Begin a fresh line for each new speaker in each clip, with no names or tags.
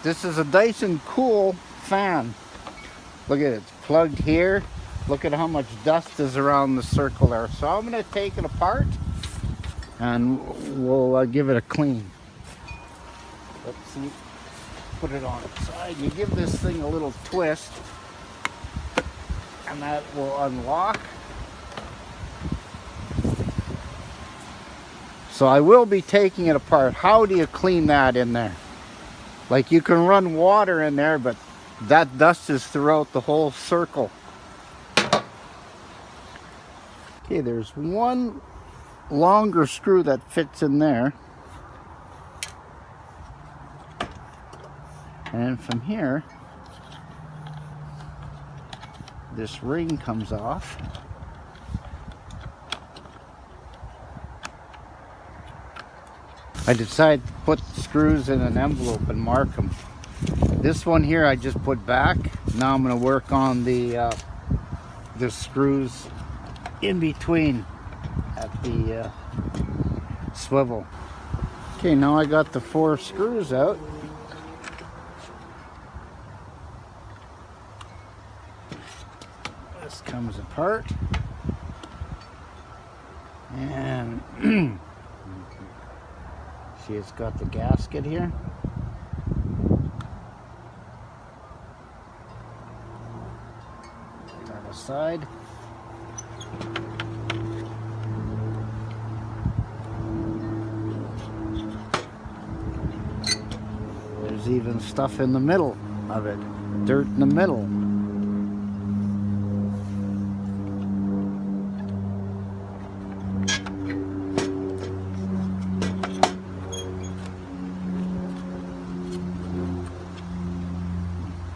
This is a Dyson cool fan. Look at it, it's plugged here. Look at how much dust is around the circle there. So I'm going to take it apart and we'll give it a clean. Let's see. Put it on its side. You give this thing a little twist and that will unlock. So I will be taking it apart. How do you clean that in there? Like, you can run water in there, but that dust is throughout the whole circle. Okay, there's one longer screw that fits in there. And from here, this ring comes off. I decided to put screws in an envelope and mark them. This one here I just put back. Now I'm going to work on the screws in between at the swivel. Okay, now I got the 4 screws out. This comes apart. And see, it's got the gasket here. Put that aside. There's even stuff in the middle of it, dirt in the middle.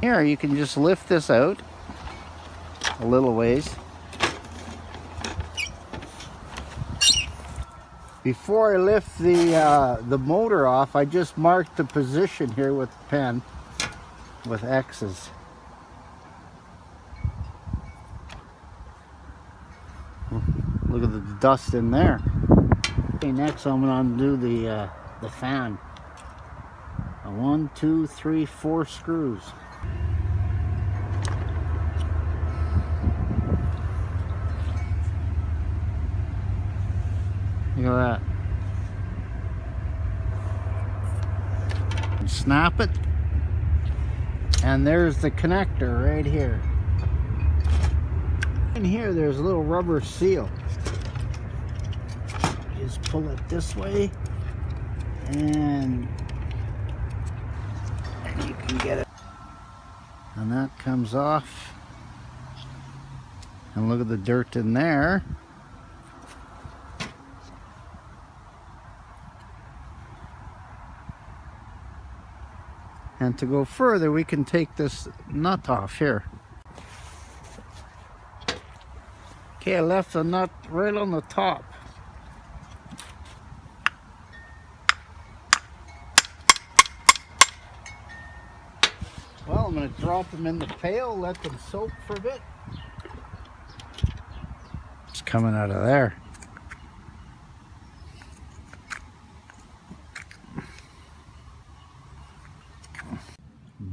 Here, you can just lift this out a little ways. Before I lift the motor off, I just marked the position here with the pen with X's. Look at the dust in there. Okay, next I'm going to do the fan. 1, 2, 3, 4 screws. Look at that. Snap it. And there's the connector right here. In here there's a little rubber seal. Just pull it this way and you can get it. And that comes off. And look at the dirt in there. And to go further, we can take this nut off here. Okay, I left the nut right on the top. Well, I'm going to drop them in the pail, let them soak for a bit. It's coming out of there.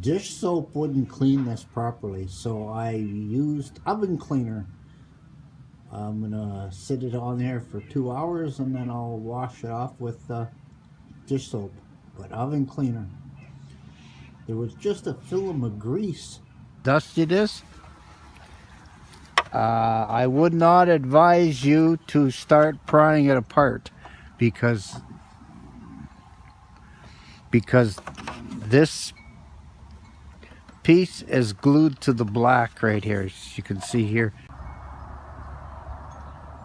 Dish soap wouldn't clean this properly, so I used oven cleaner. I'm gonna sit it on there for 2 hours and then I'll wash it off with dish soap. But oven cleaner. There was just a film of grease. Dusty this. I would not advise you to start prying it apart because this piece is glued to the black right here, as you can see here.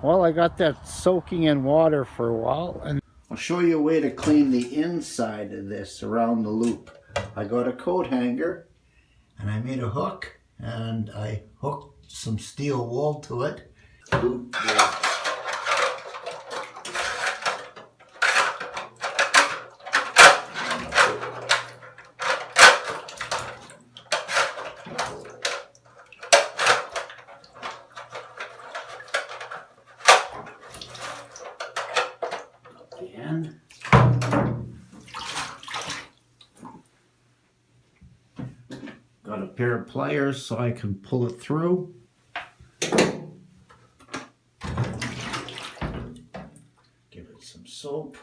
Well, I got that soaking in water for a while, and I'll show you a way to clean the inside of this around the loop. I got a coat hanger and I made a hook and I hooked some steel wool to it. Loop the end. pair of pliers so I can pull it through. Give it some soap.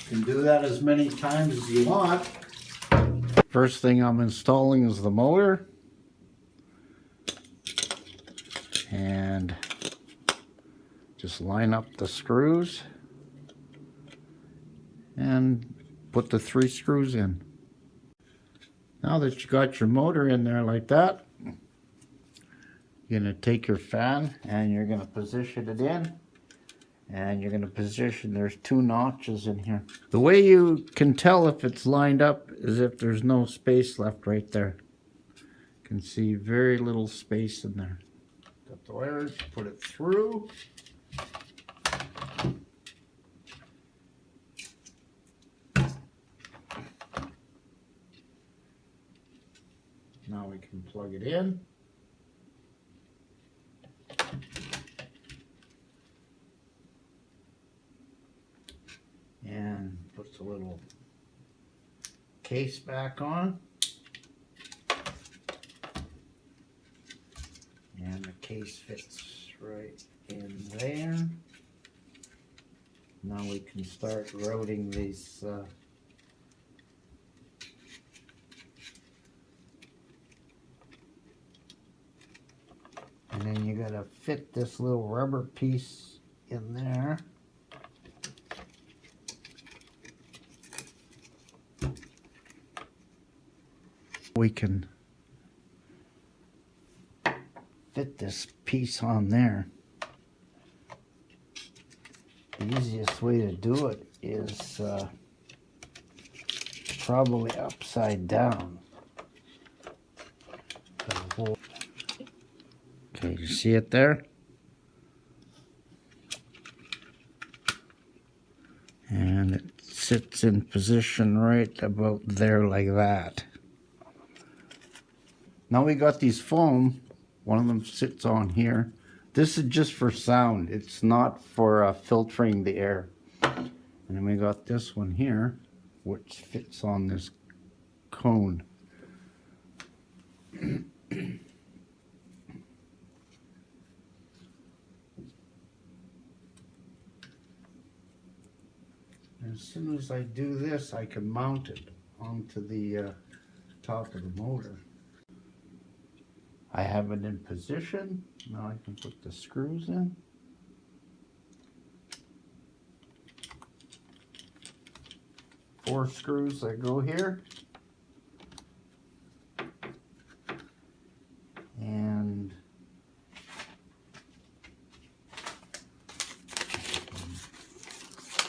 You can do that as many times as you want. First thing I'm installing is the motor. And just line up the screws and put the 3 screws in. Now that you got your motor in there like that, you're going to take your fan and you're going to position it in. And you're going to position, there's 2 notches in here. The way you can tell if it's lined up is if there's no space left right there. You can see very little space in there. Got the wires, put it through. Now we can plug it in. And puts a little case back on. And the case fits right in there. Now we can start routing these and then you gotta fit this little rubber piece in there. We can fit this piece on there. The easiest way to do it is probably upside down. Okay, you see it there? And it sits in position right about there like that. Now we got these foam. One of them sits on here. This is just for sound. It's not for filtering the air. And then we got this one here, which fits on this cone. As soon as I do this, I can mount it onto the top of the motor. I have it in position. Now I can put the screws in. Four screws that go here. And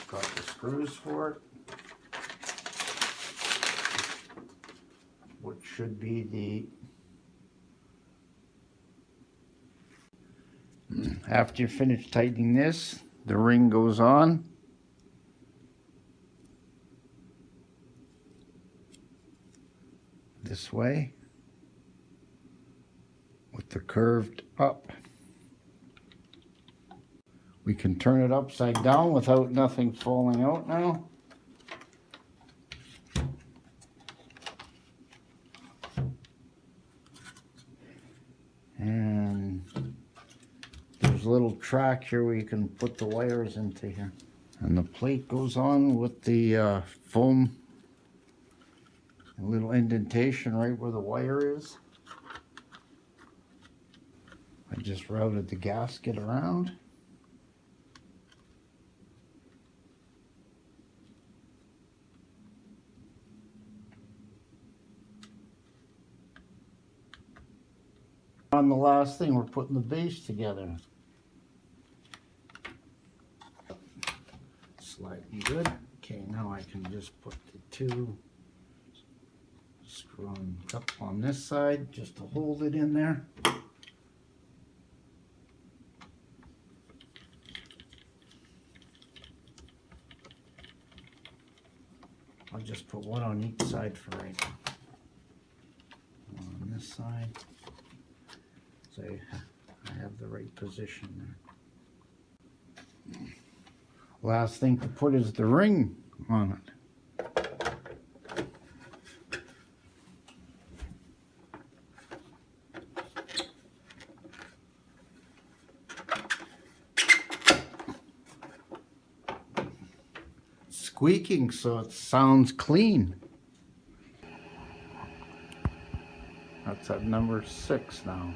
got the screws for it, which should be the after you finish tightening this, the ring goes on. This way with the curved up. We can turn it upside down without nothing falling out now. And there's a little track here where you can put the wires into here. And the plate goes on with the foam. A little indentation right where the wire is. I just routed the gasket around. On the last thing, we're putting the base together. Sliding good. Okay, now I can just put the two screw on up on this side just to hold it in there. I'll just put one on each side for right now. One on this side, so I have the right position there. Last thing to put is the ring on it. Squeaking so it sounds clean. That's at number 6 now.